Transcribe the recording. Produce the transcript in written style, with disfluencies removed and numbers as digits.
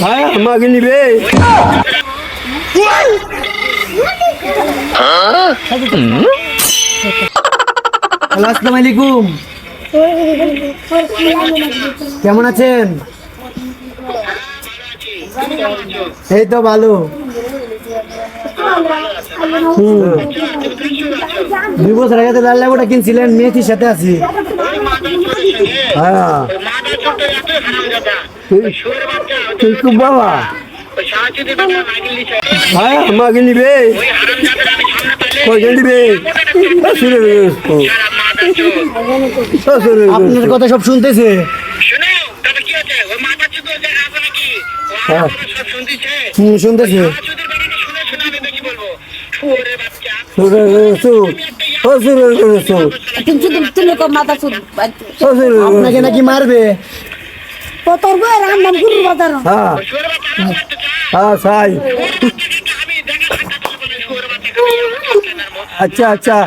ভাই আমাকে নিবে। আসসালামু আলাইকুম, কেমন আছেন? এই তো ভালো। 2 বছর আগে তো লাল লেবুটা কিনছিলেন, মেয়েটির সাথে আছি। হ্যাঁ তুই খুব বাবা। ভাই আমাকে নিবে, কয়জন নিবে? আপনার কথা সব শুনতেছে। শুনতেছে। আপনাকে নাকি মারবে। আচ্ছা আচ্ছা